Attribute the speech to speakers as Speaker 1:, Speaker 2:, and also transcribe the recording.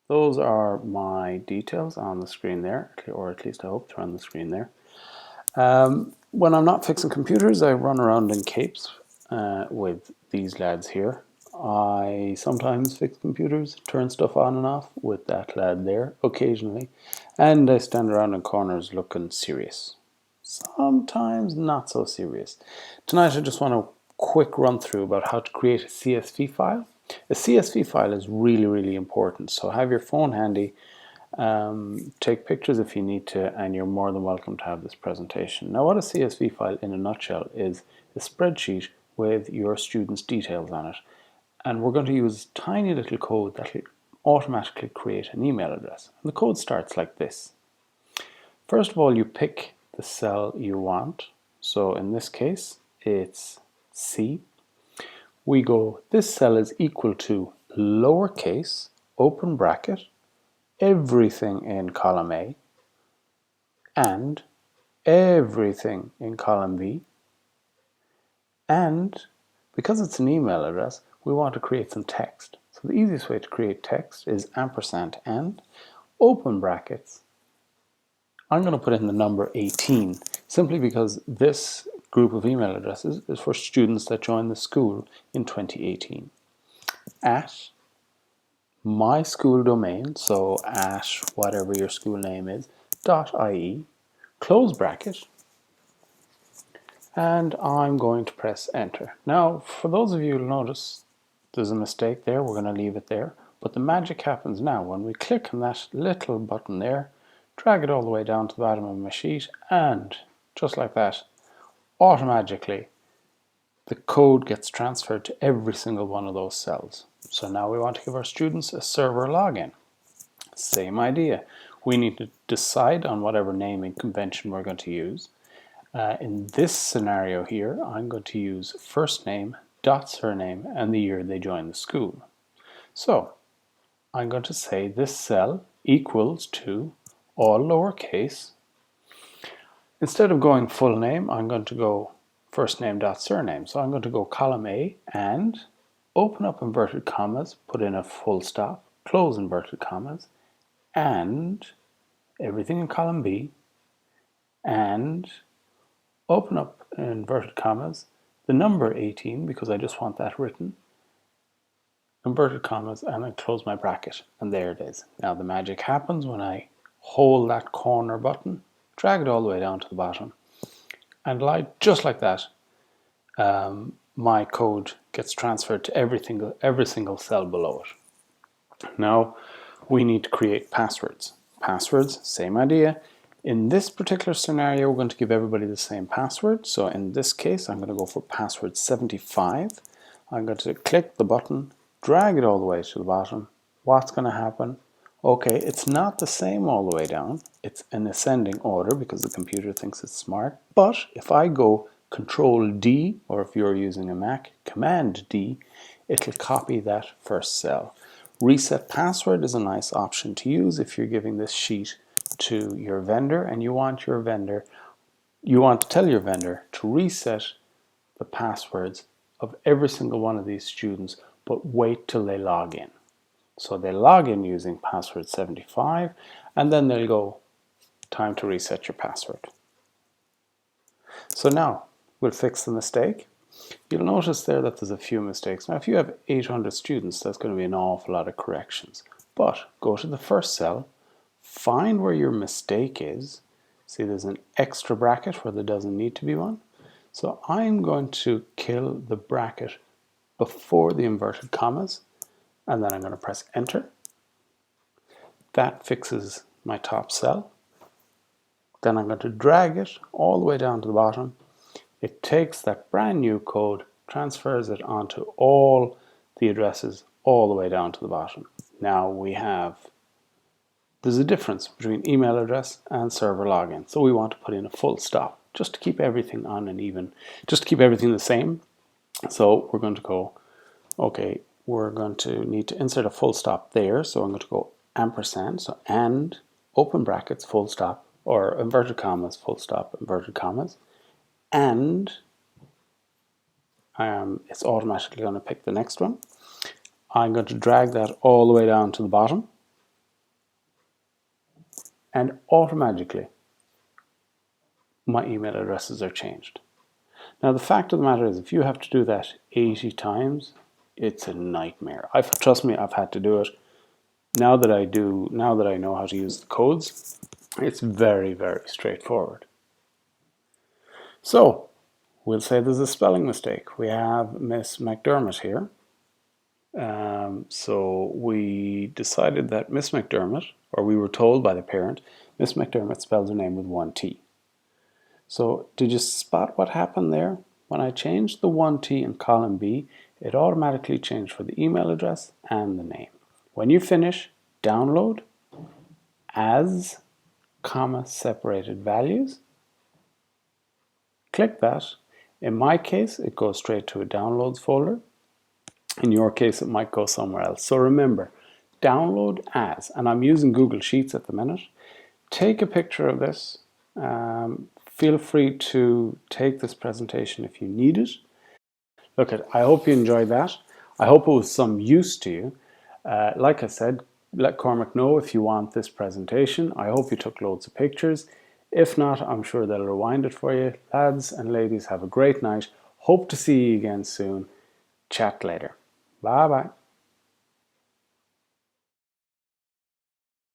Speaker 1: Those are my details on the screen there, or at least I hope they're on the screen there. When I'm not fixing computers, I run around in capes with these lads here. I sometimes fix computers, turn stuff on and off with that lad there occasionally, and I stand around in corners looking serious. Sometimes not so serious. Tonight I just want a quick run through about how to create a CSV file. A CSV file is really, really important, so have your phone handy. Take pictures if you need to, and you're more than welcome to have this presentation. Now, what a CSV file in a nutshell is a spreadsheet with your students' details on it. And we're going to use tiny little code that will automatically create an email address. And the code starts like this. First of all, you pick the cell you want. So in this case, it's C. We go, this cell is equal to lowercase, open bracket, everything in column A and everything in column B, and because it's an email address, we want to create some text. So the easiest way to create text is ampersand and open brackets. I'm going to put in the number 18 simply because this group of email addresses is for students that joined the school in 2018. At my school domain, so at whatever your school name is, .ie, close bracket, and I'm going to press enter. Now, for those of you who notice there's a mistake there, we're going to leave it there, but the magic happens now. When we click on that little button there, drag it all the way down to the bottom of my sheet, and just like that, automatically the code gets transferred to every single one of those cells. So now we want to give our students a server login. Same idea. We need to decide on whatever naming convention we're going to use. In this scenario here, I'm going to use first name dot surname and the year they joined the school. So I'm going to say this cell equals to all lowercase. Instead of going full name, I'm going to go first name dot surname. So I'm going to go column A and open up inverted commas, put in a full stop, close inverted commas, and everything in column B, and open up inverted commas, the number 18 because I just want that written, inverted commas, and then close my bracket, and there it is. Now the magic happens when I hold that corner button, drag it all the way down to the bottom, and just like that, my code gets transferred to every single cell below it. Now we need to create passwords. Passwords, same idea. In this particular scenario, we're going to give everybody the same password. So in this case, I'm going to go for password 75. I'm going to click the button, drag it all the way to the bottom. What's going to happen? Okay, it's not the same all the way down. It's in ascending order because the computer thinks it's smart. But if I go Control D, or if you're using a Mac, Command D, it'll copy that first cell. Reset password is a nice option to use if you're giving this sheet to your vendor and you want to tell your vendor to reset the passwords of every single one of these students, but wait till they log in. So they log in using password 75 and then they'll go, time to reset your password. So now we'll fix the mistake. You'll notice there that there's a few mistakes. Now if you have 800 students, that's going to be an awful lot of corrections. But go to the first cell, find where your mistake is. See, there's an extra bracket where there doesn't need to be one. So I'm going to kill the bracket before the inverted commas, and then I'm going to press enter. That fixes my top cell. Then I'm going to drag it all the way down to the bottom. It takes that brand new code, transfers it onto all the addresses all the way down to the bottom. Now there's a difference between email address and server login. So we want to put in a full stop just to keep everything on and even, just to keep everything the same. So we're going to go, okay, we're going to need to insert a full stop there. So I'm going to go ampersand, so and open brackets, full stop, or inverted commas, full stop, inverted commas, and it's automatically going to pick the next one. I'm going to drag that all the way down to the bottom. and automatically my email addresses are changed. Now the fact of the matter is, if you have to do that 80 times, it's a nightmare. Trust me, I've had to do it. Now that I know how to use the codes, it's very, very straightforward. So we'll say there's a spelling mistake. We have Miss McDermott here. So we decided that Miss McDermott, or we were told by the parent, Miss McDermott spells her name with one T. So did you spot what happened there? When I changed the one T in column B, it automatically changed for the email address and the name. When you finish, download as, comma, separated values. Click that. In my case, it goes straight to a downloads folder. In your case, it might go somewhere else. So remember, download as, and I'm using Google Sheets at the minute. Take a picture of this. Feel free to take this presentation if you need it. Look, I hope you enjoyed that. I hope it was some use to you. Like I said, let Cormac know if you want this presentation. I hope you took loads of pictures. If not, I'm sure they'll rewind it for you. Lads and ladies, have a great night. Hope to see you again soon. Chat later. Bye bye.